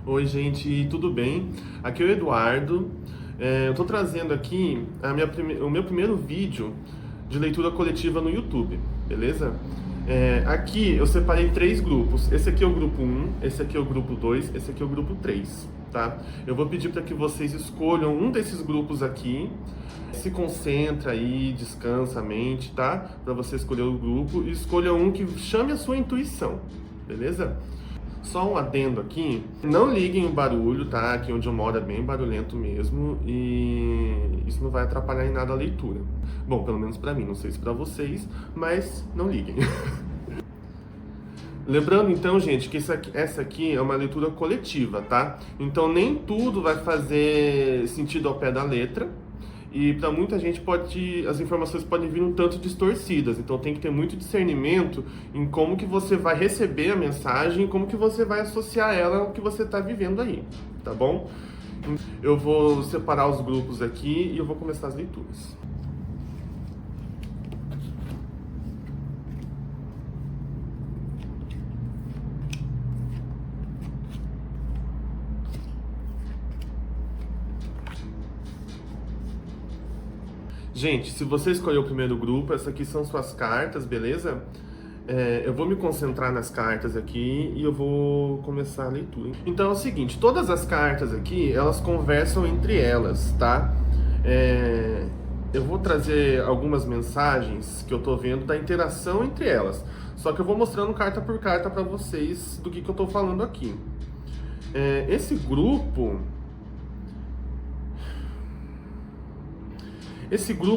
Oi, gente, tudo bem? Aqui é o Eduardo. Eu estou trazendo aqui o meu primeiro vídeo de leitura coletiva no YouTube, beleza? Aqui eu separei três grupos. Esse aqui é o grupo um, esse aqui é o grupo 2, esse aqui é o grupo 3, tá? Eu vou pedir para que vocês escolham um desses grupos aqui. Se concentra aí, descansa a mente, tá? Para você escolher o grupo e escolha um que chame a sua intuição, beleza? Só um adendo aqui, não liguem o barulho, tá? Aqui onde eu moro é bem barulhento mesmo e isso não vai atrapalhar em nada a leitura. Bom, pelo menos pra mim, não sei se pra vocês, mas não liguem. Lembrando então, gente, que essa aqui é uma leitura coletiva, tá? Então nem tudo vai fazer sentido ao pé da letra. E para muita gente as informações podem vir um tanto distorcidas, então tem que ter muito discernimento em como que você vai receber a mensagem, como que você vai associar ela ao que você está vivendo aí, tá bom? Eu vou separar os grupos aqui e eu vou começar as leituras. Gente, se você escolheu o primeiro grupo, essas aqui são suas cartas, beleza? Eu vou me concentrar nas cartas aqui e eu vou começar a leitura. Então é o seguinte, todas as cartas aqui, elas conversam entre elas, tá? Eu vou trazer algumas mensagens que eu tô vendo da interação entre elas. Só que eu vou mostrando carta por carta para vocês do que eu tô falando aqui. Esse grupo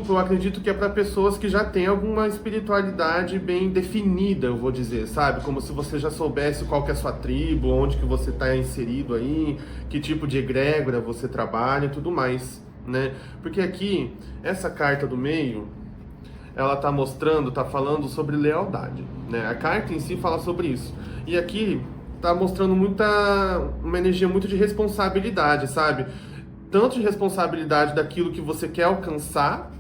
eu acredito que é para pessoas que já têm alguma espiritualidade bem definida, eu vou dizer, sabe? Como se você já soubesse qual que é a sua tribo, onde que você está inserido aí, que tipo de egrégora você trabalha e tudo mais, né? Porque aqui, essa carta do meio, ela tá falando sobre lealdade, né? A carta em si fala sobre isso. E aqui tá mostrando uma energia muito de responsabilidade, sabe? Tanto de responsabilidade daquilo que você quer alcançar,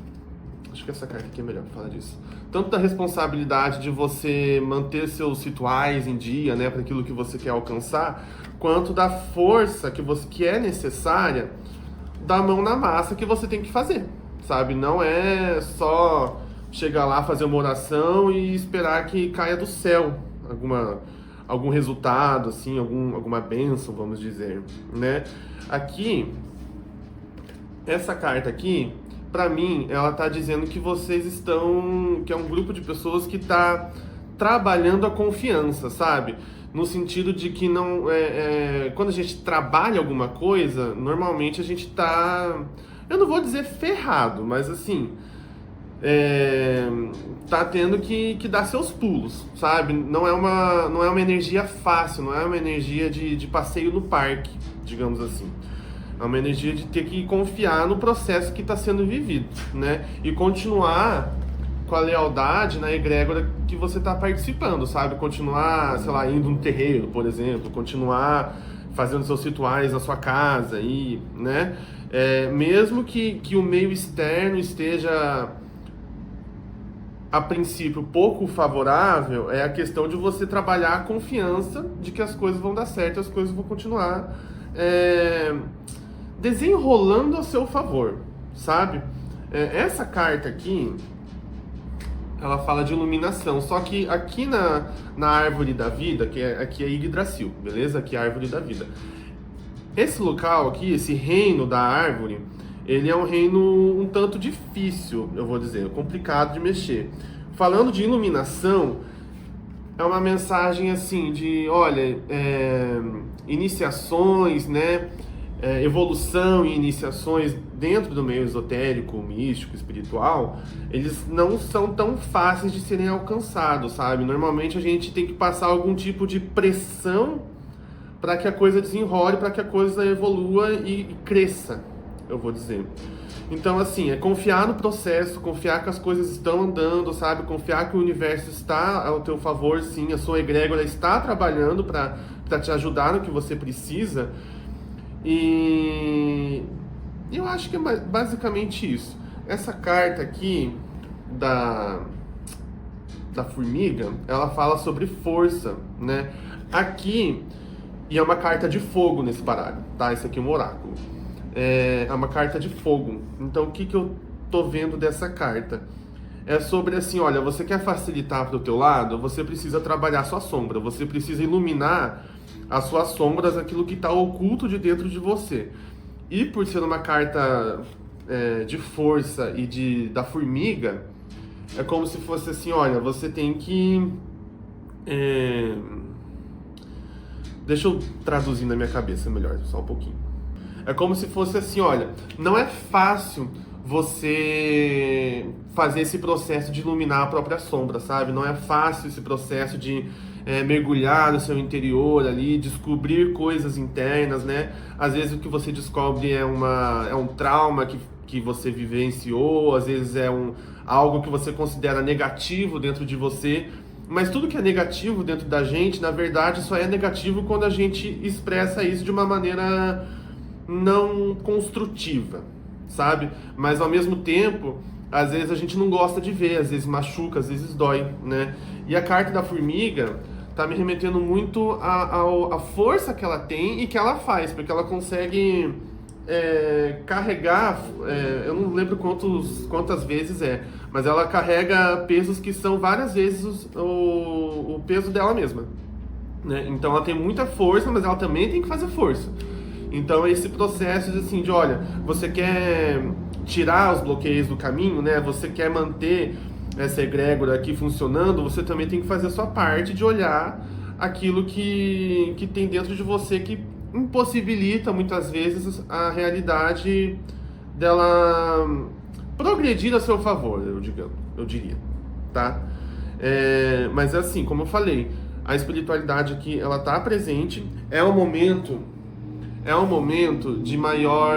acho que essa carta aqui é melhor para falar disso, tanto da responsabilidade de você manter seus rituais em dia, né, para aquilo que você quer alcançar, quanto da força que é necessária da mão na massa que você tem que fazer, sabe? Não é só chegar lá, fazer uma oração e esperar que caia do céu algum resultado, assim, alguma bênção, vamos dizer, né? Aqui, essa carta aqui, pra mim, ela tá dizendo que que é um grupo de pessoas que tá trabalhando a confiança, sabe? No sentido de que quando a gente trabalha alguma coisa, normalmente a gente tá, eu não vou dizer ferrado, mas assim, tá tendo que dar seus pulos, sabe? Não é uma energia fácil, não é uma energia de passeio no parque, digamos assim. É uma energia de ter que confiar no processo que está sendo vivido, né? E continuar com a lealdade na egrégora que você está participando, sabe? Continuar, sei lá, indo no terreiro, por exemplo, continuar fazendo seus rituais na sua casa, aí, né? Mesmo que o meio externo esteja, a princípio, pouco favorável, é a questão de você trabalhar a confiança de que as coisas vão dar certo, as coisas vão continuar desenrolando a seu favor, sabe? Essa carta aqui, ela fala de iluminação, só que aqui na árvore da vida, aqui é Yggdrasil, beleza? Aqui é a árvore da vida. Esse local aqui, esse reino da árvore, ele é um reino um tanto difícil, eu vou dizer, complicado de mexer. Falando de iluminação, é uma mensagem assim de, olha, iniciações, né? Evolução e iniciações dentro do meio esotérico, místico, espiritual, eles não são tão fáceis de serem alcançados, sabe? Normalmente a gente tem que passar algum tipo de pressão para que a coisa desenrole, para que a coisa evolua e cresça, eu vou dizer. Então, assim, é confiar no processo, confiar que as coisas estão andando, sabe? Confiar que o universo está ao teu favor, sim, a sua egrégora está trabalhando para te ajudar no que você precisa. E eu acho que é basicamente isso. Essa carta aqui da formiga, ela fala sobre força, né? Aqui, E é uma carta de fogo nesse baralho, tá? Esse aqui é um oráculo. É uma carta de fogo. Então, o que que eu tô vendo dessa carta? É sobre assim, olha, você quer facilitar para o teu lado, você precisa trabalhar a sua sombra, você precisa iluminar as suas sombras, aquilo que está oculto de dentro de você. E por ser uma carta de força e da formiga, é como se fosse assim, olha, você tem que... Deixa eu traduzir na minha cabeça melhor, só um pouquinho. É como se fosse assim, olha, não é fácil você fazer esse processo de iluminar a própria sombra, sabe? Não é fácil esse processo de mergulhar no seu interior ali, descobrir coisas internas, né? Às vezes o que você descobre é um trauma que você vivenciou, às vezes é algo que você considera negativo dentro de você, mas tudo que é negativo dentro da gente, na verdade, só é negativo quando a gente expressa isso de uma maneira não construtiva, sabe? Mas ao mesmo tempo, às vezes a gente não gosta de ver, às vezes machuca, às vezes dói, né? E a carta da formiga tá me remetendo muito à força que ela tem e que ela faz, porque ela consegue carregar, eu não lembro quantas vezes mas ela carrega pesos que são várias vezes o peso dela mesma, né? Então ela tem muita força, mas ela também tem que fazer força. Então esse processo assim, de olha, você quer tirar os bloqueios do caminho, né? Você quer manter essa egrégora aqui funcionando, você também tem que fazer a sua parte de olhar aquilo que tem dentro de você que impossibilita muitas vezes a realidade dela progredir a seu favor, eu diria, tá? Mas assim, como eu falei, a espiritualidade aqui, ela tá presente, é um momento de maior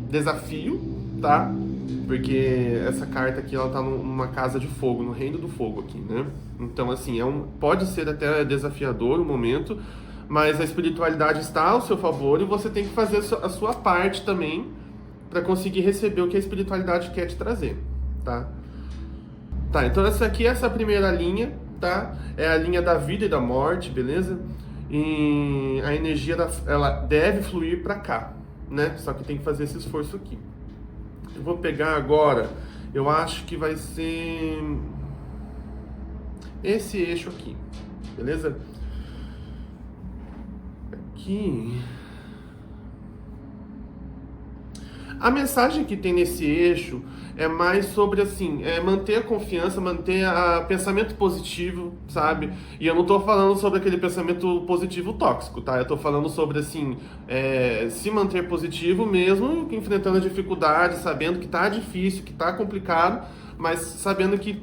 desafio, tá? Porque essa carta aqui, ela tá numa casa de fogo, no reino do fogo aqui, né? Então, assim, pode ser até desafiador o momento, mas a espiritualidade está ao seu favor e você tem que fazer a sua parte também para conseguir receber o que a espiritualidade quer te trazer, tá? Tá, então essa aqui é essa primeira linha, tá? É a linha da vida e da morte, beleza? E a energia ela deve fluir para cá, né? Só que tem que fazer esse esforço aqui. Eu vou pegar agora, eu acho que vai ser esse eixo aqui, beleza? Aqui. A mensagem que tem nesse eixo é mais sobre, assim, manter a confiança, manter pensamento positivo, sabe? E eu não tô falando sobre aquele pensamento positivo tóxico, tá? Eu tô falando sobre, assim, se manter positivo mesmo, enfrentando a dificuldade, sabendo que tá difícil, que tá complicado, mas sabendo que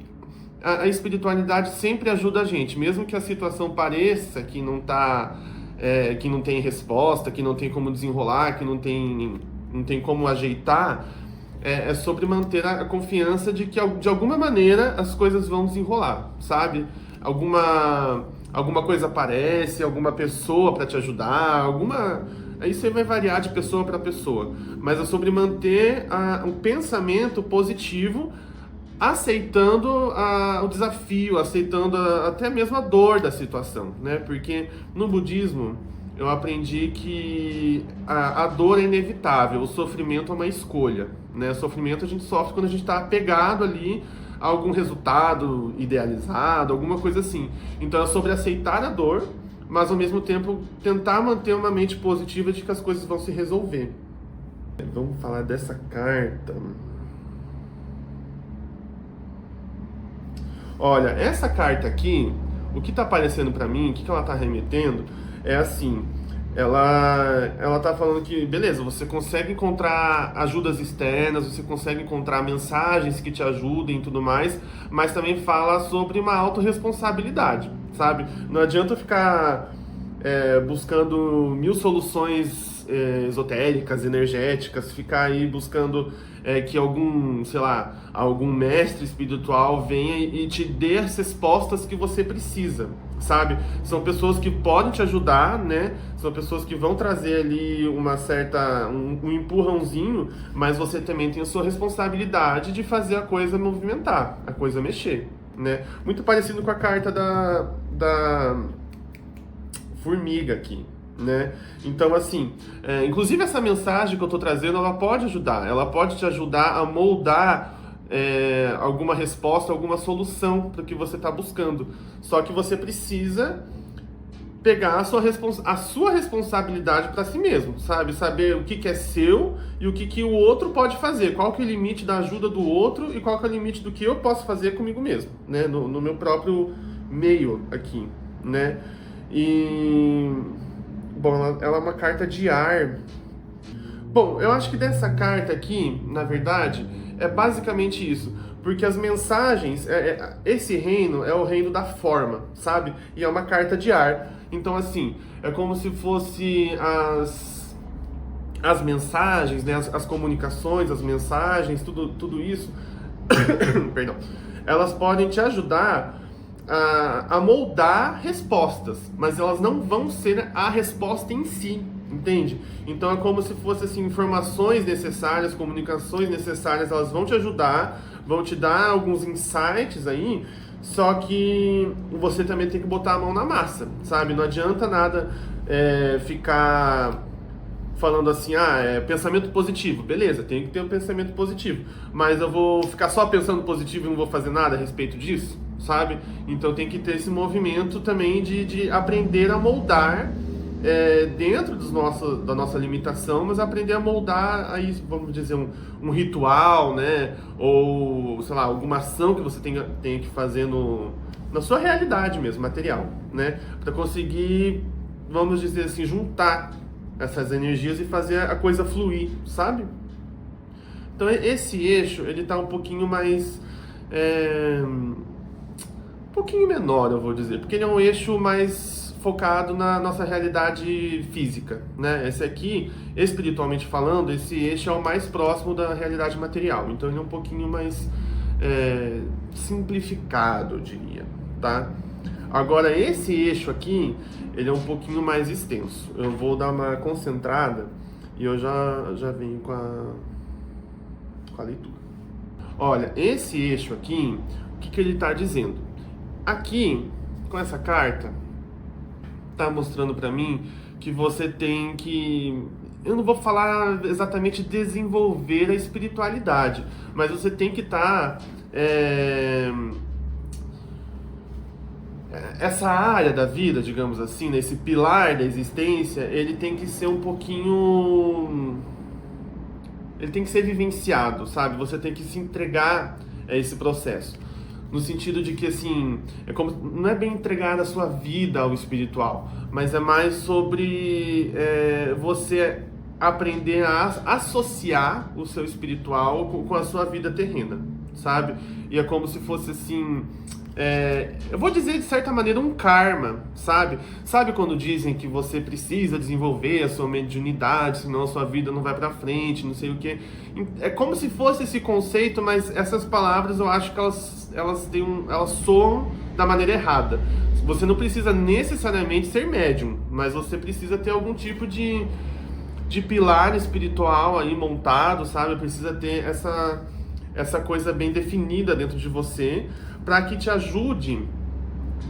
a espiritualidade sempre ajuda a gente, mesmo que a situação pareça que não tá, que não tem resposta, que não tem como desenrolar, que não tem como ajeitar, é sobre manter a confiança de que de alguma maneira as coisas vão desenrolar, sabe? Alguma coisa aparece, alguma pessoa para te ajudar, aí você vai variar de pessoa para pessoa, mas é sobre manter um pensamento positivo, aceitando o desafio, aceitando até mesmo a dor da situação, né? Porque no budismo eu aprendi que a dor é inevitável, o sofrimento é uma escolha, né? O sofrimento a gente sofre quando a gente está apegado ali a algum resultado idealizado, alguma coisa assim. Então é sobre aceitar a dor, mas ao mesmo tempo tentar manter uma mente positiva de que as coisas vão se resolver. Vamos falar dessa carta. Olha, essa carta aqui, o que está aparecendo para mim, o que ela está remetendo, é assim, ela tá falando que, beleza, você consegue encontrar ajudas externas, você consegue encontrar mensagens que te ajudem e tudo mais, mas também fala sobre uma autorresponsabilidade, sabe? Não adianta ficar buscando mil soluções esotéricas, energéticas, ficar aí buscando que algum mestre espiritual venha e te dê as respostas que você precisa, sabe? São pessoas que podem te ajudar, né? São pessoas que vão trazer ali um empurrãozinho, mas você também tem a sua responsabilidade de fazer a coisa movimentar, a coisa mexer, né? Muito parecido com a carta da formiga aqui, né? Então, assim, inclusive essa mensagem que eu tô trazendo, ela pode ajudar, ela pode te ajudar a moldar alguma resposta, alguma solução para o que você está buscando. Só que você precisa pegar a sua responsabilidade para si mesmo, sabe? Saber o que é seu e o que o outro pode fazer. Qual que é o limite da ajuda do outro e qual que é o limite do que eu posso fazer comigo mesmo, né? No meu próprio meio aqui, né? E... Bom, ela é uma carta de ar. Bom, eu acho que dessa carta aqui, na verdade, é basicamente isso. Porque as mensagens, esse reino é o reino da forma, sabe? E é uma carta de ar. Então, assim, é como se fosse as mensagens, né? As comunicações, as mensagens, tudo isso, perdão, elas podem te ajudar a moldar respostas, mas elas não vão ser a resposta em si, entende? Então é como se fosse assim, informações necessárias, comunicações necessárias, elas vão te ajudar, vão te dar alguns insights aí, só que você também tem que botar a mão na massa, sabe? Não adianta nada ficar falando assim, pensamento positivo. Beleza, tem que ter um pensamento positivo. Mas eu vou ficar só pensando positivo e não vou fazer nada a respeito disso, sabe? Então tem que ter esse movimento também de aprender a moldar dentro da nossa limitação, mas aprender a moldar aí, vamos dizer, um ritual, né? Ou, sei lá, alguma ação que você tenha que fazer na sua realidade mesmo, material, né? Para conseguir, vamos dizer assim, juntar essas energias e fazer a coisa fluir, sabe? Então esse eixo, ele tá um pouquinho mais... um pouquinho menor, eu vou dizer, porque ele é um eixo mais focado na nossa realidade física, né? Esse aqui, espiritualmente falando, esse eixo é o mais próximo da realidade material, então ele é um pouquinho mais simplificado, eu diria, tá? Agora, esse eixo aqui, ele é um pouquinho mais extenso. Eu vou dar uma concentrada e eu já venho com a leitura. Olha, esse eixo aqui, o que ele está dizendo? Aqui, com essa carta, está mostrando para mim que você tem que... Eu não vou falar exatamente desenvolver a espiritualidade, mas você tem que estar... essa área da vida, digamos assim, né, esse pilar da existência, ele tem que ser um pouquinho... Ele tem que ser vivenciado, sabe? Você tem que se entregar a esse processo. No sentido de que, assim, não é bem entregar a sua vida ao espiritual, mas é mais sobre você aprender a associar o seu espiritual com a sua vida terrena, sabe? E é como se fosse, assim... eu vou dizer de certa maneira um karma, sabe? Sabe quando dizem que você precisa desenvolver a sua mediunidade, senão a sua vida não vai pra frente, não sei o quê. É como se fosse esse conceito, mas essas palavras eu acho que elas soam da maneira errada. Você não precisa necessariamente ser médium, mas você precisa ter algum tipo de pilar espiritual aí montado, sabe? Precisa ter essa coisa bem definida dentro de você, para que te ajude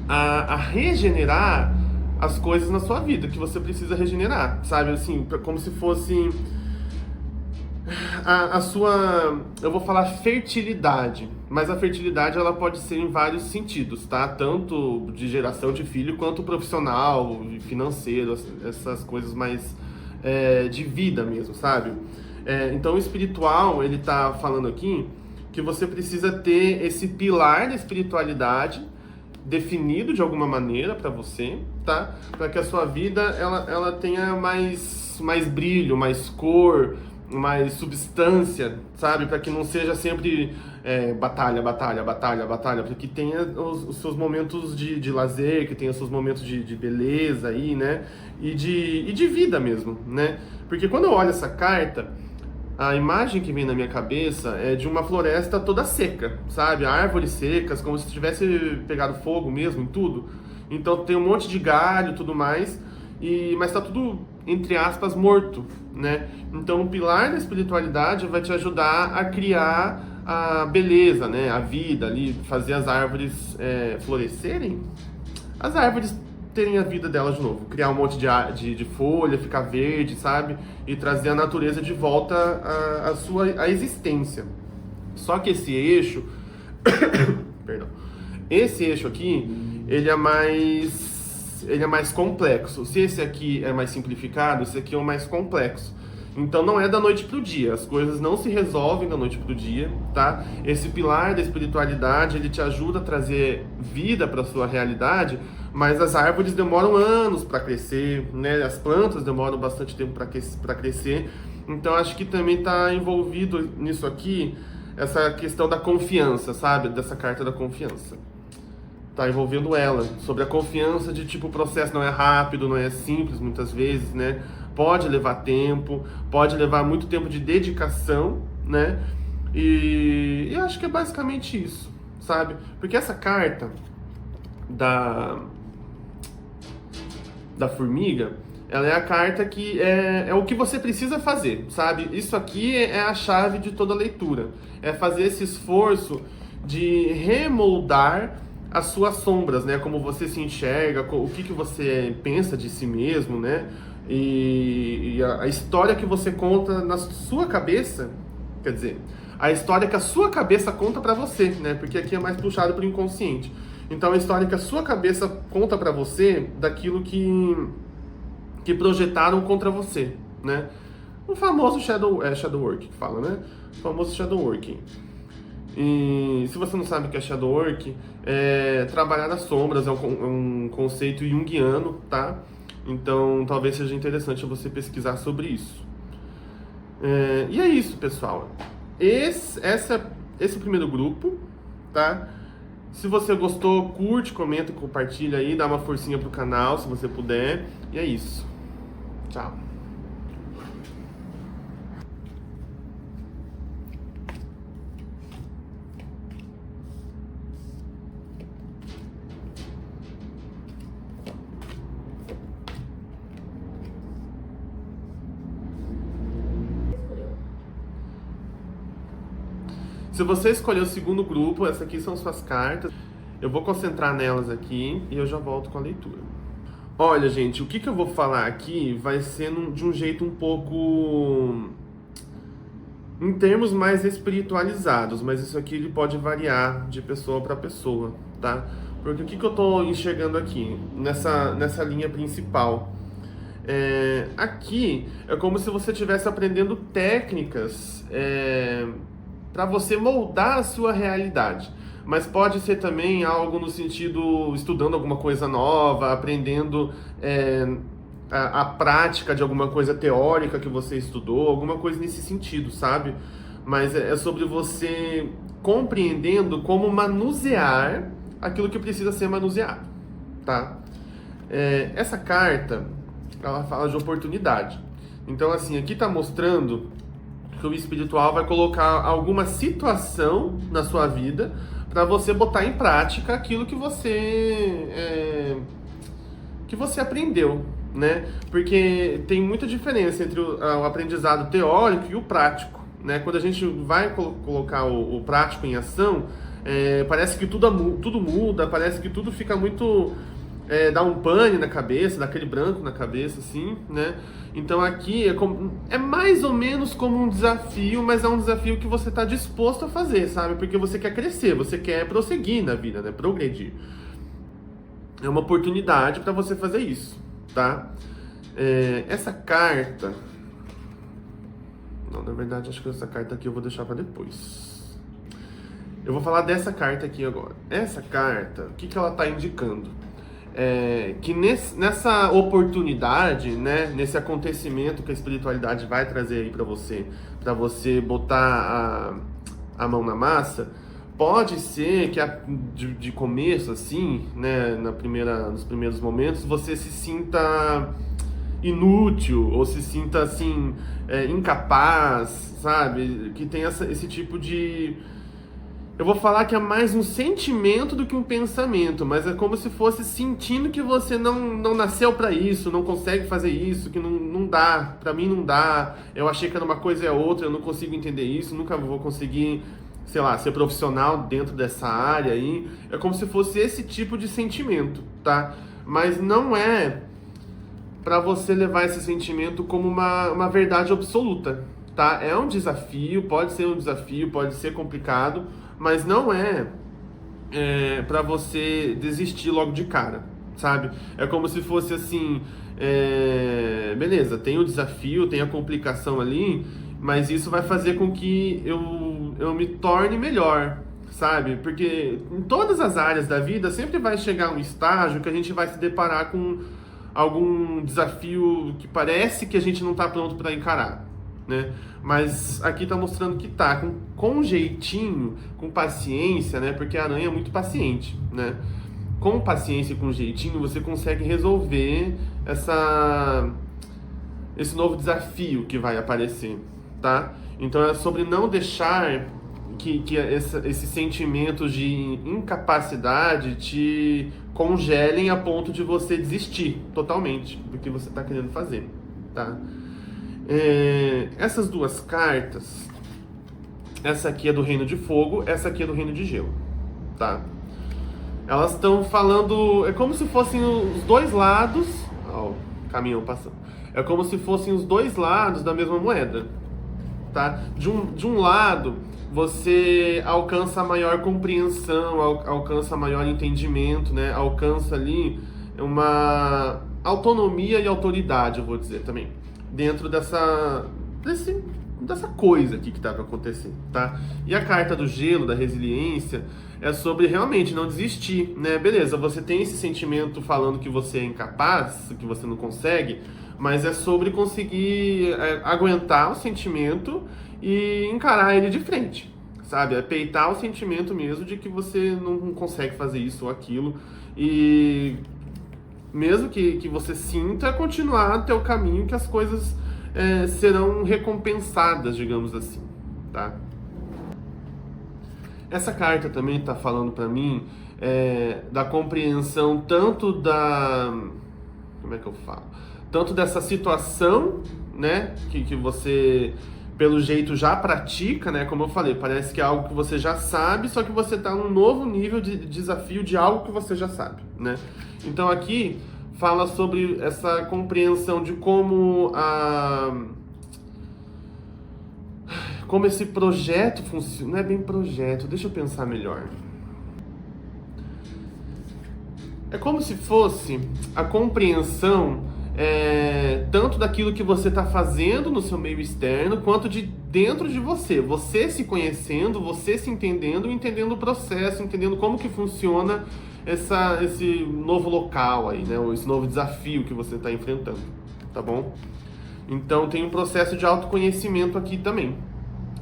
a regenerar as coisas na sua vida que você precisa regenerar, sabe? Assim, como se fosse a sua, eu vou falar fertilidade, mas a fertilidade ela pode ser em vários sentidos, tá? Tanto de geração de filho quanto profissional, financeiro, essas coisas mais de vida mesmo, sabe? Então o espiritual, ele tá falando aqui que você precisa ter esse pilar da espiritualidade definido de alguma maneira para você, tá? Para que a sua vida ela tenha mais brilho, mais cor, mais substância, sabe? Para que não seja sempre batalha, batalha, batalha, batalha, para que tenha os seus momentos de lazer, que tenha os seus momentos de beleza aí, né? E de vida mesmo, né? Porque quando eu olho essa carta, a imagem que vem na minha cabeça é de uma floresta toda seca, sabe? Árvores secas, como se tivesse pegado fogo mesmo em tudo. Então tem um monte de galho e tudo mais, mas tá tudo, entre aspas, morto, né? Então o pilar da espiritualidade vai te ajudar a criar a beleza, né? A vida ali, fazer as árvores florescerem. As árvores terem a vida delas de novo. Criar um monte de folha, ficar verde, sabe? E trazer a natureza de volta à existência. Só que esse eixo... Perdão. Esse eixo aqui, ele é mais complexo. Se esse aqui é mais simplificado, esse aqui é o mais complexo. Então não é da noite pro dia, as coisas não se resolvem da noite pro dia, tá? Esse pilar da espiritualidade, ele te ajuda a trazer vida para sua realidade, mas as árvores demoram anos para crescer, né? As plantas demoram bastante tempo para crescer. Então acho que também está envolvido nisso aqui essa questão da confiança, sabe? Dessa carta da confiança. Tá envolvendo ela, sobre a confiança de tipo, o processo não é rápido, não é simples muitas vezes, né? Pode levar tempo, pode levar muito tempo de dedicação, né? E eu acho que é basicamente isso, sabe? Porque essa carta da formiga, ela é a carta que é o que você precisa fazer, sabe? Isso aqui é a chave de toda leitura. É fazer esse esforço de remoldar as suas sombras, né? Como você se enxerga, o que você pensa de si mesmo, né? E a história que você conta na sua cabeça, quer dizer, a história que a sua cabeça conta pra você, né? Porque aqui é mais puxado pro inconsciente. Então, a história que a sua cabeça conta pra você daquilo que projetaram contra você, né? O famoso shadow work que fala, né? O famoso shadow working. E se você não sabe o que é shadow work, trabalhar nas sombras é um conceito junguiano, tá? Então, talvez seja interessante você pesquisar sobre isso. E é isso, pessoal. Esse é o primeiro grupo, tá? Se você gostou, curte, comenta, compartilha aí, dá uma forcinha pro canal, se você puder. E é isso. Tchau. Se você escolher o segundo grupo, essas aqui são suas cartas. Eu vou concentrar nelas aqui e eu já volto com a leitura. Olha, gente, o que eu vou falar aqui vai ser de um jeito um pouco... em termos mais espiritualizados, mas isso aqui ele pode variar de pessoa para pessoa, tá? Porque o que eu tô enxergando aqui, nessa linha principal? Aqui é como se você estivesse aprendendo técnicas... para você moldar a sua realidade. Mas pode ser também algo no sentido, estudando alguma coisa nova, aprendendo a prática de alguma coisa teórica que você estudou, alguma coisa nesse sentido, sabe? Mas é sobre você compreendendo como manusear aquilo que precisa ser manuseado, tá? Essa carta, ela fala de oportunidade. Então, assim, aqui tá mostrando que o espiritual vai colocar alguma situação na sua vida para você botar em prática aquilo que você aprendeu, né? Porque tem muita diferença entre o aprendizado teórico e o prático, né? Quando a gente vai colocar o prático em ação, parece que tudo muda, parece que tudo fica muito... dá um pane na cabeça, dá aquele branco na cabeça, assim, né? Então aqui é mais ou menos como um desafio, mas é um desafio que você está disposto a fazer, sabe? Porque você quer crescer, você quer prosseguir na vida, né? Progredir. É uma oportunidade para você fazer isso, tá? Essa carta... Não, na verdade, acho que essa carta aqui eu vou deixar para depois. Eu vou falar dessa carta aqui agora. Essa carta, o que ela está indicando? Que nessa oportunidade, né, nesse acontecimento que a espiritualidade vai trazer aí para você botar a mão na massa, pode ser que de começo, assim, né, nos primeiros momentos, você se sinta inútil, ou se sinta, assim, incapaz, sabe? Que tem esse tipo de... Eu vou falar que é mais um sentimento do que um pensamento, mas é como se fosse sentindo que você não nasceu para isso, não consegue fazer isso, que não dá, para mim não dá, eu achei que era uma coisa e é outra, eu não consigo entender isso, nunca vou conseguir, sei lá, ser profissional dentro dessa área aí. É como se fosse esse tipo de sentimento, tá? mas não é para você levar esse sentimento como uma verdade absoluta, tá? É um desafio, pode ser complicado, mas não é para você desistir logo de cara, sabe? É como se fosse assim, beleza, tem o desafio, tem a complicação ali, mas isso vai fazer com que eu me torne melhor, sabe? Porque em todas as áreas da vida sempre vai chegar um estágio que a gente vai se deparar com algum desafio que parece que a gente não está pronto para encarar, né? Mas aqui está mostrando que tá com jeitinho, com paciência, né? Porque a aranha é muito paciente, né? Com paciência e com jeitinho você consegue resolver esse novo desafio que vai aparecer, tá? Então é sobre não deixar que esses sentimentos de incapacidade te congelem a ponto de você desistir totalmente do que você está querendo fazer, tá? Essas duas cartas, essa aqui é do Reino de Fogo, essa aqui é do Reino de Gelo, tá? Elas estão falando, é como se fossem os dois lados, ó, o caminhão passando, é como se fossem os dois lados da mesma moeda, tá? De um lado, você alcança maior compreensão, alcança maior entendimento, né? Alcança ali uma autonomia e autoridade, eu vou dizer também, dentro dessa coisa aqui que está acontecendo, tá? E a carta do gelo, da resiliência, é sobre realmente não desistir, né? Beleza, você tem esse sentimento falando que você é incapaz, que você não consegue, mas é sobre conseguir aguentar o sentimento e encarar ele de frente, sabe? É peitar o sentimento mesmo de que você não consegue fazer isso ou aquilo e mesmo que você sinta, continuar até o caminho que as coisas serão recompensadas, digamos assim, tá? Essa carta também está falando para mim da compreensão tanto como é que eu falo? Tanto dessa situação, né, que você pelo jeito já pratica, né? Como eu falei, parece que é algo que você já sabe, só que você está num novo nível de desafio de algo que você já sabe, né? Então aqui fala sobre essa compreensão de como esse projeto funciona. Não é bem projeto, deixa eu pensar melhor. É como se fosse a compreensão tanto daquilo que você está fazendo no seu meio externo, quanto de dentro de você. Você se conhecendo, você se entendendo, entendendo o processo, entendendo como que funciona esse novo local aí, né? Ou esse novo desafio que você está enfrentando, tá bom? Então tem um processo de autoconhecimento aqui também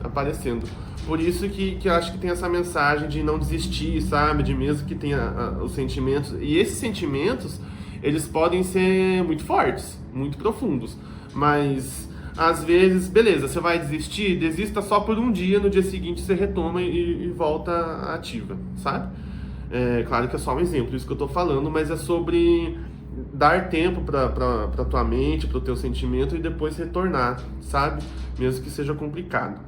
aparecendo. Por isso que eu acho que tem essa mensagem de não desistir, sabe? De mesmo que tenha os sentimentos. E esses sentimentos, eles podem ser muito fortes, muito profundos. Mas, às vezes, beleza, você vai desistir, desista só por um dia, no dia seguinte você retoma e volta ativa, sabe? Claro que é só um exemplo, isso que eu tô falando, mas é sobre dar tempo pra tua mente, pro teu sentimento e depois retornar, sabe? Mesmo que seja complicado.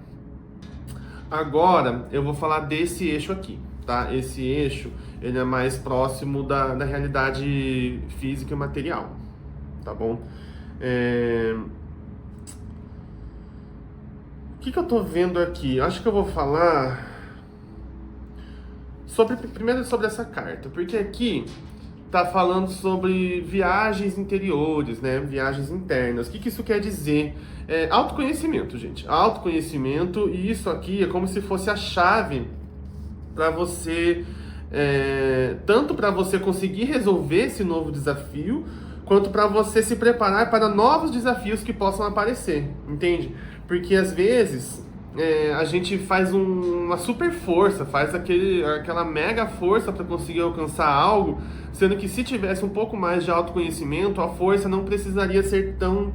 Agora, eu vou falar desse eixo aqui, tá? Esse eixo, ele é mais próximo da realidade física e material, tá bom? O que eu tô vendo aqui? Acho que eu vou falar primeiro sobre essa carta, porque aqui tá falando sobre viagens interiores, né? Viagens internas. O que isso quer dizer? Autoconhecimento, gente. Autoconhecimento, e isso aqui é como se fosse a chave para você, tanto para você conseguir resolver esse novo desafio, quanto para você se preparar para novos desafios que possam aparecer, entende? Porque às vezes a gente faz uma super força, faz aquela mega força para conseguir alcançar algo, sendo que se tivesse um pouco mais de autoconhecimento, a força não precisaria ser tão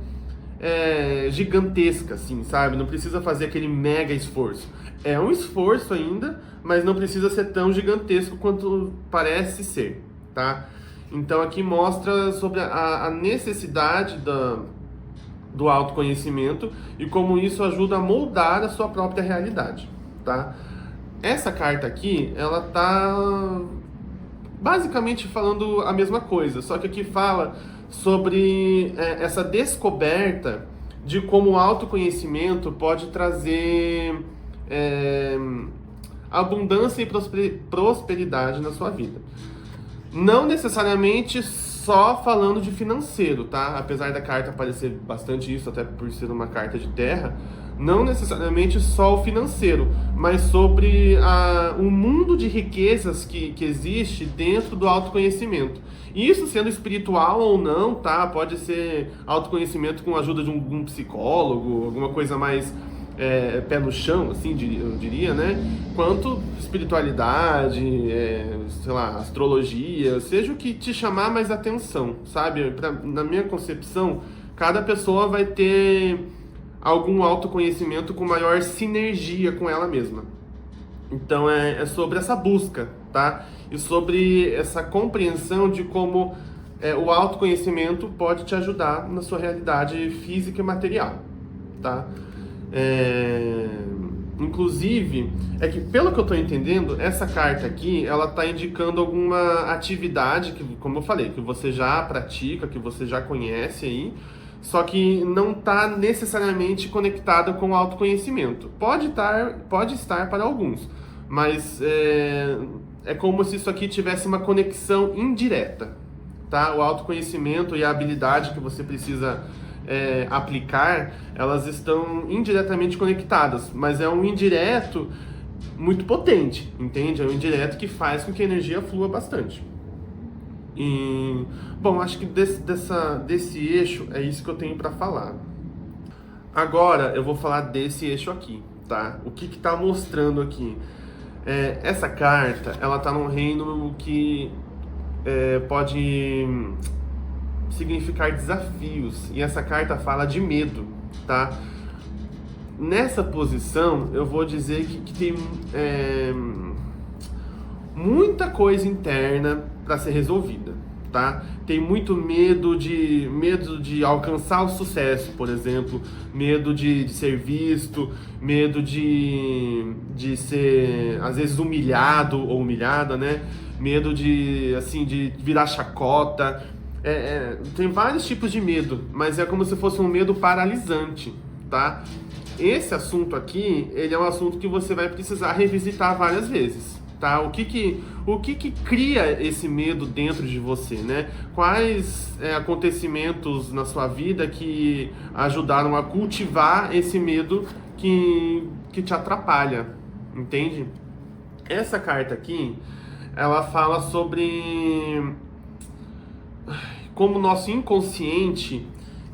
gigantesca, assim, sabe? Não precisa fazer aquele mega esforço. É um esforço ainda, mas não precisa ser tão gigantesco quanto parece ser, tá? Então aqui mostra sobre a necessidade do autoconhecimento e como isso ajuda a moldar a sua própria realidade, tá? Essa carta aqui, ela tá basicamente falando a mesma coisa, só que aqui fala sobre essa descoberta de como o autoconhecimento pode trazer abundância e prosperidade na sua vida. Não necessariamente só falando de financeiro, tá? Apesar da carta parecer bastante isso, até por ser uma carta de terra, não necessariamente só o financeiro, mas sobre o mundo de riquezas que existe dentro do autoconhecimento. Isso sendo espiritual ou não, tá? Pode ser autoconhecimento com a ajuda de um psicólogo, alguma coisa mais pé no chão, assim, eu diria, né? Quanto espiritualidade, sei lá, astrologia, seja o que te chamar mais atenção, sabe? Na minha concepção, cada pessoa vai ter algum autoconhecimento com maior sinergia com ela mesma. Então é sobre essa busca, tá? E sobre essa compreensão de como o autoconhecimento pode te ajudar na sua realidade física e material, tá? Inclusive, é que pelo que eu estou entendendo, essa carta aqui, ela está indicando alguma atividade que, como eu falei, que você já pratica, que você já conhece aí, só que não está necessariamente conectada com o autoconhecimento. Pode estar para alguns, mas é como se isso aqui tivesse uma conexão indireta, tá? O autoconhecimento e a habilidade que você precisa aplicar, elas estão indiretamente conectadas, mas é um indireto muito potente, entende? É um indireto que faz com que a energia flua bastante. E, bom, acho que desse eixo é isso que eu tenho para falar. Agora eu vou falar desse eixo aqui, tá? O que está mostrando aqui? Essa carta, ela tá num reino que pode significar desafios, e essa carta fala de medo, tá? Nessa posição, eu vou dizer que tem muita coisa interna para ser resolvida, tá? Tem muito medo de alcançar o sucesso, por exemplo, medo de ser visto, medo de ser, às vezes, humilhado ou humilhada, né? Medo de virar chacota. Tem vários tipos de medo, mas é como se fosse um medo paralisante, tá? Esse assunto aqui, ele é um assunto que você vai precisar revisitar várias vezes, tá? O que cria esse medo dentro de você, né? Quais acontecimentos na sua vida que ajudaram a cultivar esse medo que te atrapalha, entende? Essa carta aqui, ela fala sobre como o nosso inconsciente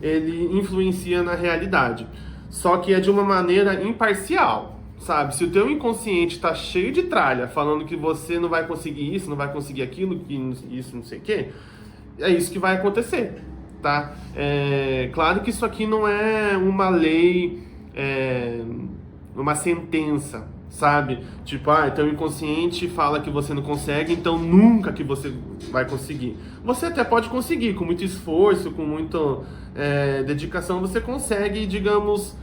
ele influencia na realidade, só que é de uma maneira imparcial, sabe? Se o teu inconsciente está cheio de tralha, falando que você não vai conseguir isso, não vai conseguir aquilo, que isso não sei o quê, é isso que vai acontecer, tá? Claro que isso aqui não é uma lei, uma sentença, sabe? Tipo, então o inconsciente fala que você não consegue, então nunca que você vai conseguir. Você até pode conseguir, com muito esforço, com muita dedicação, você consegue, digamos,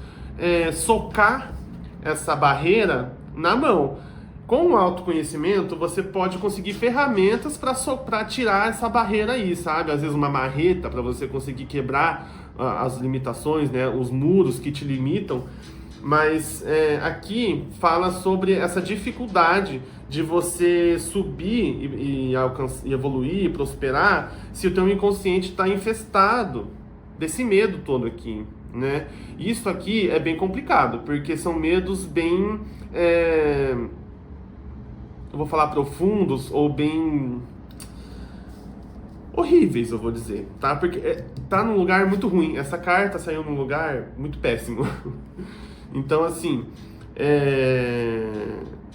socar essa barreira na mão. Com o autoconhecimento, você pode conseguir ferramentas para tirar essa barreira aí, sabe? Às vezes uma marreta para você conseguir quebrar as limitações, né? Os muros que te limitam. Mas aqui fala sobre essa dificuldade de você subir e evoluir, e prosperar, se o teu inconsciente está infestado desse medo todo aqui, né? Isso aqui é bem complicado, porque são medos bem, eu vou falar profundos ou bem horríveis, eu vou dizer, tá? Porque tá num lugar muito ruim. Essa carta saiu num lugar muito péssimo. Então, assim,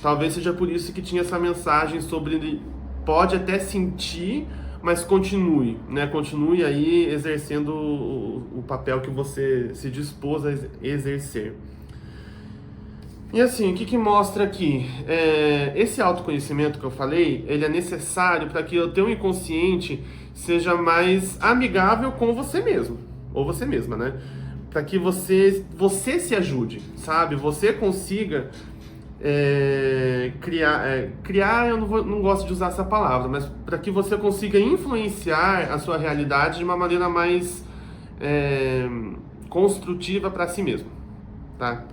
talvez seja por isso que tinha essa mensagem sobre pode até sentir, mas continue, né? Continue aí exercendo o papel que você se dispôs a exercer. E assim, o que mostra aqui? Esse autoconhecimento que eu falei, ele é necessário para que o teu inconsciente seja mais amigável com você mesmo, ou você mesma, né? Para que você se ajude, sabe? Você consiga criar eu não gosto de usar essa palavra, mas para que você consiga influenciar a sua realidade de uma maneira mais construtiva para si mesmo, tá?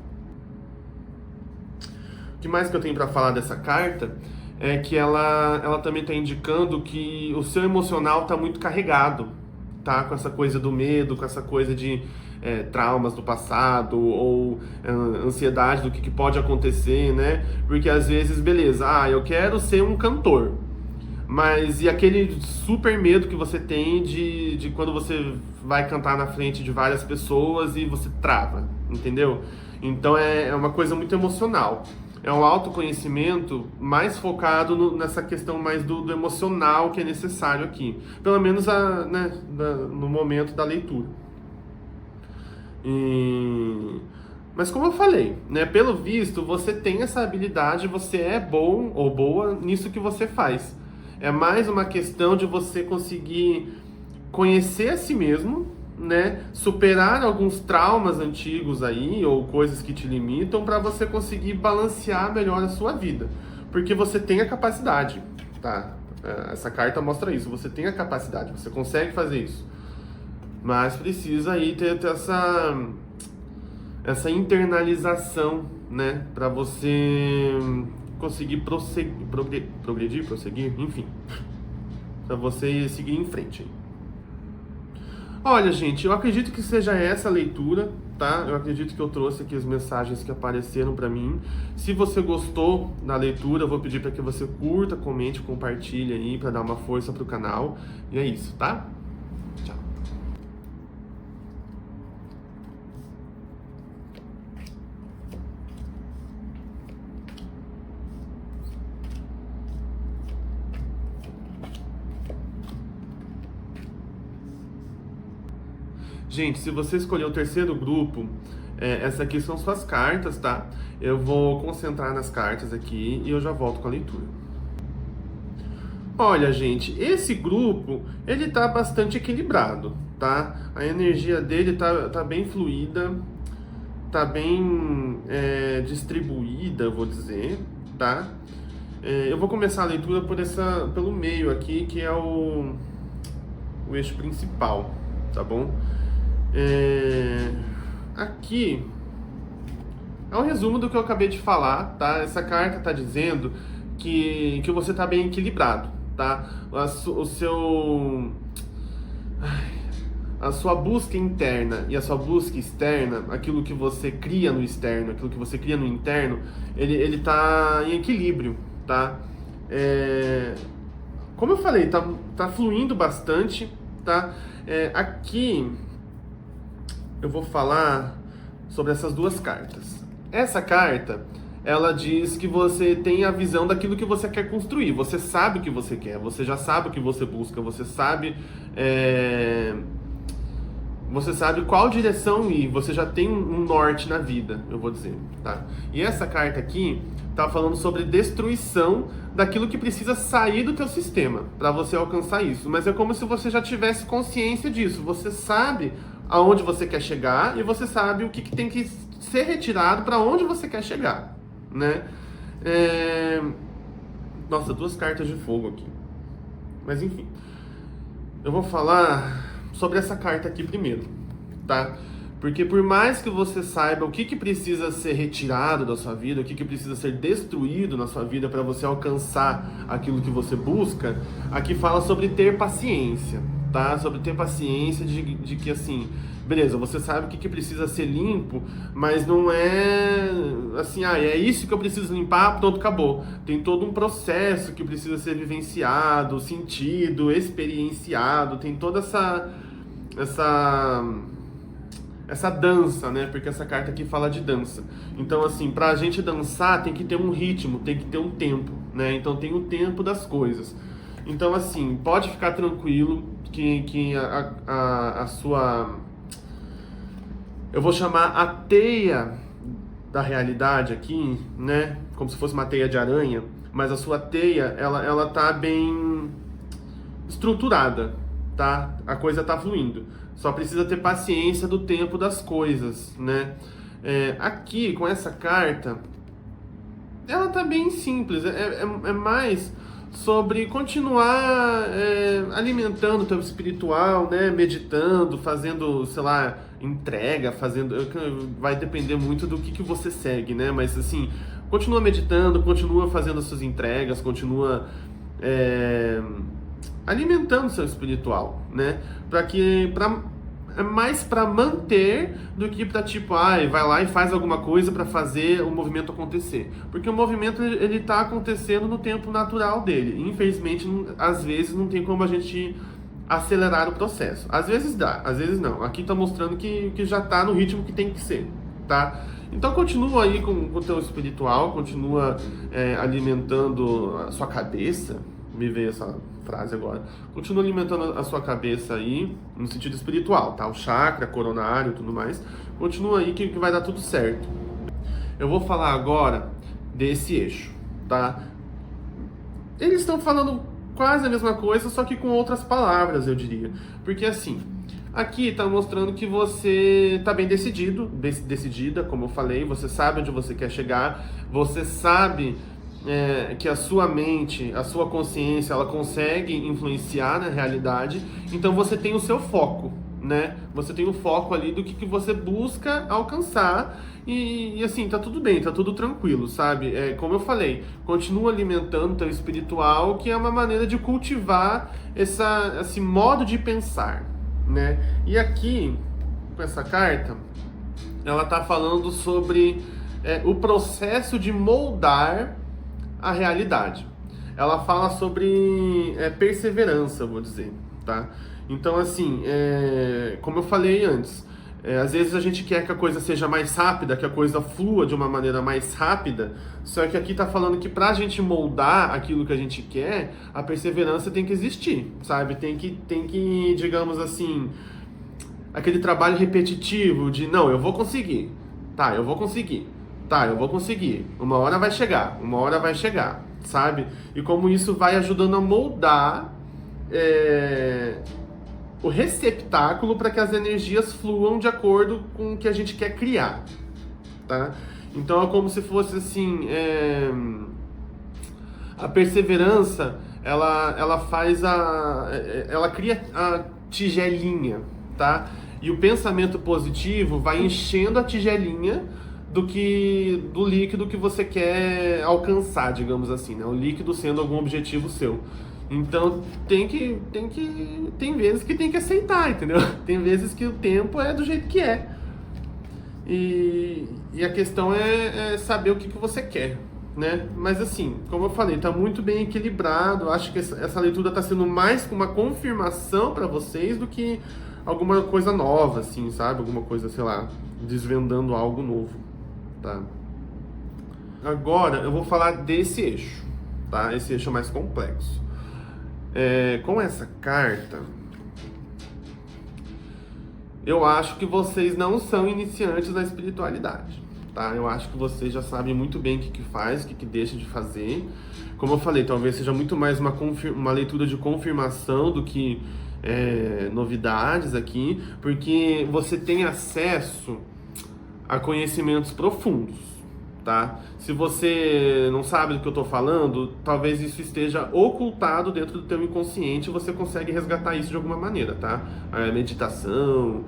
O que mais que eu tenho para falar dessa carta é que ela também está indicando que o seu emocional está muito carregado, tá? Com essa coisa do medo, com essa coisa de traumas do passado ou ansiedade do que pode acontecer, né? Porque às vezes, beleza, eu quero ser um cantor, mas e aquele super medo que você tem de quando você vai cantar na frente de várias pessoas e você trava, entendeu? Então é uma coisa muito emocional. É um autoconhecimento mais focado nessa questão mais do emocional que é necessário aqui. Pelo menos no momento da leitura. Mas como eu falei, né, pelo visto, você tem essa habilidade, você é bom ou boa nisso que você faz. É mais uma questão de você conseguir conhecer a si mesmo, né, superar alguns traumas antigos aí, ou coisas que te limitam, para você conseguir balancear melhor a sua vida. Porque você tem a capacidade, tá? Essa carta mostra isso, você tem a capacidade, você consegue fazer isso. Mas precisa aí ter essa internalização, né, para você conseguir prosseguir, enfim, para você seguir em frente. Olha, gente, eu acredito que seja essa a leitura, tá? Eu acredito que eu trouxe aqui as mensagens que apareceram para mim. Se você gostou da leitura, eu vou pedir para que você curta, comente, compartilhe aí para dar uma força pro canal. E é isso, tá? Tchau. Gente, se você escolheu o terceiro grupo, essa aqui são suas cartas, tá? Eu vou concentrar nas cartas aqui e eu já volto com a leitura. Olha, gente, esse grupo, ele tá bastante equilibrado, tá? A energia dele tá bem fluida, tá bem distribuída, eu vou dizer, tá? Eu vou começar a leitura pelo meio aqui, que é o eixo principal, tá bom? Aqui é um resumo do que eu acabei de falar, tá? Essa carta tá dizendo que você tá bem equilibrado, tá? A sua busca interna e a sua busca externa, aquilo que você cria no externo, aquilo que você cria no interno, ele tá em equilíbrio, tá? Como eu falei, tá fluindo bastante, tá? Aqui eu vou falar sobre essas duas cartas. Essa carta, ela diz que você tem a visão daquilo que você quer construir. Você sabe o que você quer, você já sabe o que você busca, você sabe qual direção ir, você já tem um norte na vida, eu vou dizer, tá? E essa carta aqui tá falando sobre destruição daquilo que precisa sair do teu sistema para você alcançar isso. Mas é como se você já tivesse consciência disso. Você sabe aonde você quer chegar e você sabe o que tem que ser retirado para onde você quer chegar, né? Nossa, duas cartas de fogo aqui. Mas enfim, eu vou falar sobre essa carta aqui primeiro, tá? Porque por mais que você saiba o que precisa ser retirado da sua vida, o que precisa ser destruído na sua vida para você alcançar aquilo que você busca, aqui fala sobre ter paciência, tá? Sobre ter paciência de que assim, beleza, você sabe o que precisa ser limpo, mas não é assim, é isso que eu preciso limpar, pronto, acabou. Tem todo um processo que precisa ser vivenciado, sentido, experienciado, tem toda essa dança, né? Porque essa carta aqui fala de dança. Então, assim, pra gente dançar tem que ter um ritmo, tem que ter um tempo, né? Então tem o tempo das coisas. Então, assim, pode ficar tranquilo que a sua... Eu vou chamar a teia da realidade aqui, né? Como se fosse uma teia de aranha, mas a sua teia, ela tá bem estruturada, tá? A coisa tá fluindo. Só precisa ter paciência do tempo das coisas, né? Aqui, com essa carta, ela tá bem simples, é mais sobre continuar alimentando o teu espiritual, né? Meditando, fazendo, sei lá, entrega, vai depender muito do que você segue, né? Mas assim, continua meditando, continua fazendo as suas entregas, continua alimentando o seu espiritual, né? É mais para manter do que para tipo, vai lá e faz alguma coisa para fazer o movimento acontecer. Porque o movimento ele tá acontecendo no tempo natural dele. Infelizmente, às vezes não tem como a gente acelerar o processo. Às vezes dá, às vezes não. Aqui tá mostrando que já tá no ritmo que tem que ser, tá? Então continua aí com o teu espiritual, continua alimentando a sua cabeça. Me veio essa frase agora. Continua alimentando a sua cabeça aí, no sentido espiritual, tá? O chakra, coronário e tudo mais. Continua aí que vai dar tudo certo. Eu vou falar agora desse eixo, tá? Eles estão falando quase a mesma coisa, só que com outras palavras, eu diria. Porque assim, aqui tá mostrando que você tá bem decidida, como eu falei, você sabe onde você quer chegar, você sabe que a sua mente, a sua consciência, ela consegue influenciar na realidade, então você tem o seu foco, né? Você tem o foco ali do que você busca alcançar e assim, tá tudo bem, tá tudo tranquilo, sabe? Como eu falei, continua alimentando o teu espiritual, que é uma maneira de cultivar esse modo de pensar, né? E aqui, com essa carta, ela tá falando sobre o processo de moldar a realidade. Ela fala sobre perseverança, vou dizer, tá? Então, assim, como eu falei antes, às vezes a gente quer que a coisa seja mais rápida, que a coisa flua de uma maneira mais rápida, só que aqui tá falando que pra gente moldar aquilo que a gente quer, a perseverança tem que existir, sabe? Tem que, digamos assim, aquele trabalho repetitivo de, não, eu vou conseguir, tá, eu vou conseguir. Tá, eu vou conseguir. Uma hora vai chegar, sabe? E como isso vai ajudando a moldar o receptáculo para que as energias fluam de acordo com o que a gente quer criar, tá? Então é como se fosse assim, a perseverança, ela faz ela cria a tigelinha, tá? E o pensamento positivo vai enchendo a tigelinha do líquido que você quer alcançar, digamos assim, né? O líquido sendo algum objetivo seu. Então tem vezes que tem que aceitar, entendeu? Tem vezes que o tempo é do jeito que é. E a questão é saber o que você quer, né? Mas assim, como eu falei, tá muito bem equilibrado. Acho que essa leitura tá sendo mais uma confirmação para vocês do que alguma coisa nova, assim, sabe? Alguma coisa, sei lá, desvendando algo novo. Tá? Agora eu vou falar desse eixo, tá? Esse eixo é mais complexo. Com essa carta, eu acho que vocês não são iniciantes na espiritualidade, tá? Eu acho que vocês já sabem muito bem o que faz, o que deixa de fazer. Como eu falei, talvez seja muito mais uma leitura de confirmação do que novidades aqui, porque você tem acesso a conhecimentos profundos, tá? Se você não sabe do que eu tô falando, talvez isso esteja ocultado dentro do teu inconsciente e você consegue resgatar isso de alguma maneira, tá? Meditação,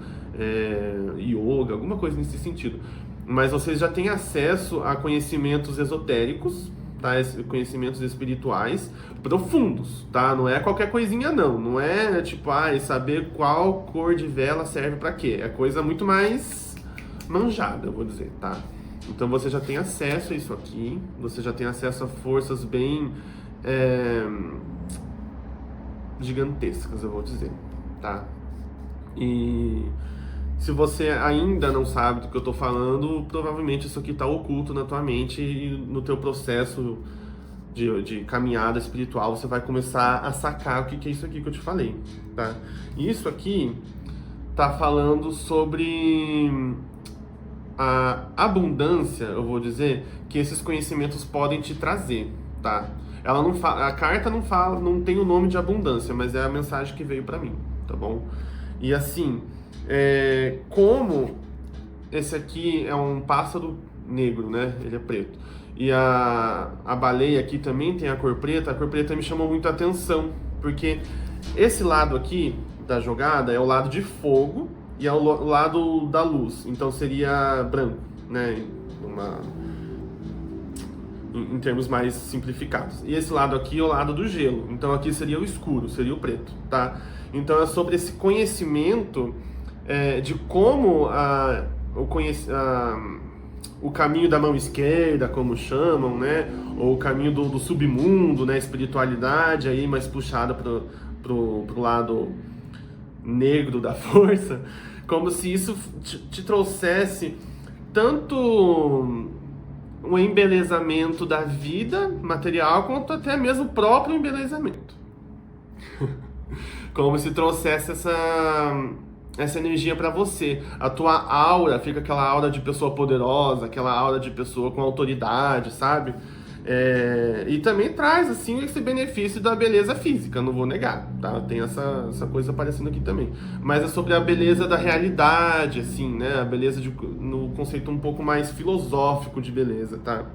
yoga, alguma coisa nesse sentido. Mas vocês já têm acesso a conhecimentos esotéricos, tá? Conhecimentos espirituais profundos, tá? Não é qualquer coisinha não, não é tipo, saber qual cor de vela serve para quê. É coisa muito mais manjada, eu vou dizer, tá? Então você já tem acesso a isso aqui, você já tem acesso a forças bem gigantescas, eu vou dizer, tá? E se você ainda não sabe do que eu tô falando, provavelmente isso aqui tá oculto na tua mente e no teu processo de caminhada espiritual você vai começar a sacar o que é isso aqui que eu te falei, tá? E isso aqui tá falando sobre a abundância, eu vou dizer, que esses conhecimentos podem te trazer, tá? Ela não fala, a carta não fala, não tem o nome de abundância, mas é a mensagem que veio pra mim, tá bom? E assim, como esse aqui é um pássaro negro, né? Ele é preto. E a baleia aqui também tem a cor preta me chamou muito a atenção, porque esse lado aqui da jogada é o lado de fogo e é o lado da luz, então seria branco, né? Em termos mais simplificados. E esse lado aqui é o lado do gelo, então aqui seria o escuro, seria o preto, tá? Então é sobre esse conhecimento de como o caminho da mão esquerda, como chamam, né? Ou o caminho do submundo, né? Espiritualidade aí mais puxada pro lado negro da força, como se isso te trouxesse tanto o embelezamento da vida material, quanto até mesmo o próprio embelezamento. Como se trouxesse essa energia para você. A tua aura fica aquela aura de pessoa poderosa, aquela aura de pessoa com autoridade, sabe? E também traz, assim, esse benefício da beleza física, não vou negar, tá? Tem essa coisa aparecendo aqui também. Mas é sobre a beleza da realidade, assim, né? A beleza no conceito um pouco mais filosófico de beleza, tá?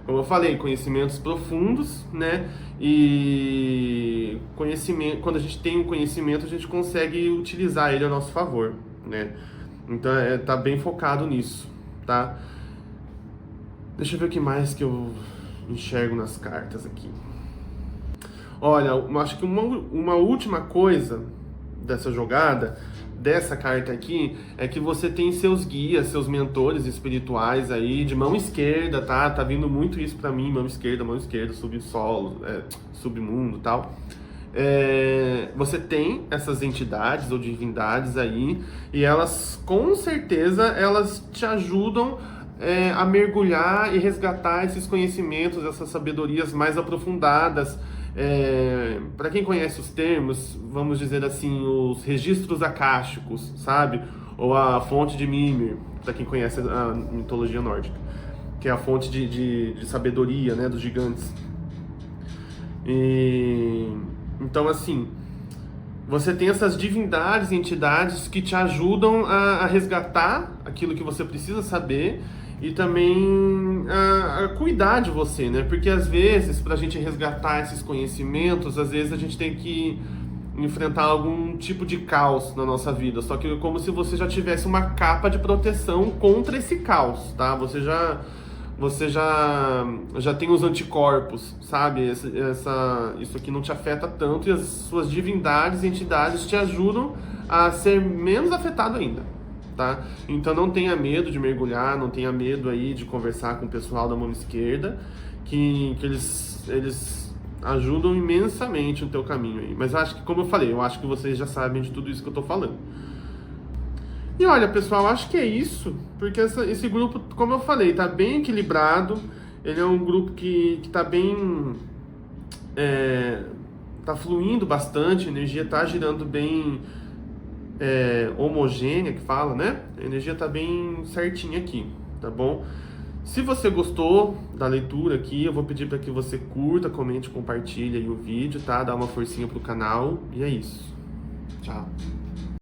Como eu falei, conhecimentos profundos, né? E conhecimento, quando a gente tem um conhecimento, a gente consegue utilizar ele a nosso favor, né? Então, tá bem focado nisso, tá? Deixa eu ver o que mais que eu enxergo nas cartas aqui. Olha, eu acho que uma última coisa dessa jogada, dessa carta aqui, é que você tem seus guias, seus mentores espirituais aí de mão esquerda, tá? Tá vindo muito isso pra mim, mão esquerda, subsolo, submundo e tal. Você tem essas entidades ou divindades aí, e elas, com certeza, elas te ajudam a mergulhar e resgatar esses conhecimentos, essas sabedorias mais aprofundadas. Para quem conhece os termos, vamos dizer assim, os registros akáshicos, sabe? Ou a fonte de Mimir, para quem conhece a mitologia nórdica, que é a fonte de sabedoria, né, dos gigantes. Então, assim, você tem essas divindades, entidades que te ajudam a resgatar aquilo que você precisa saber e também a cuidar de você, né? Porque às vezes, pra gente resgatar esses conhecimentos, às vezes a gente tem que enfrentar algum tipo de caos na nossa vida, só que como se você já tivesse uma capa de proteção contra esse caos, tá? Você já tem os anticorpos, sabe? Isso aqui não te afeta tanto, e as suas divindades e entidades te ajudam a ser menos afetado ainda, tá? Então não tenha medo de mergulhar, não tenha medo aí de conversar com o pessoal da mão esquerda, que eles ajudam imensamente no teu caminho aí. Mas eu acho que, como eu falei, eu acho que vocês já sabem de tudo isso que eu tô falando. E olha, pessoal, acho que é isso, porque esse grupo, como eu falei, tá bem equilibrado. Ele é um grupo que tá bem... tá fluindo bastante, a energia tá girando bem homogênea, que fala, né? A energia tá bem certinha aqui, tá bom? Se você gostou da leitura aqui, eu vou pedir para que você curta, comente, compartilhe aí o vídeo, tá? Dá uma forcinha pro canal, e é isso. Tchau!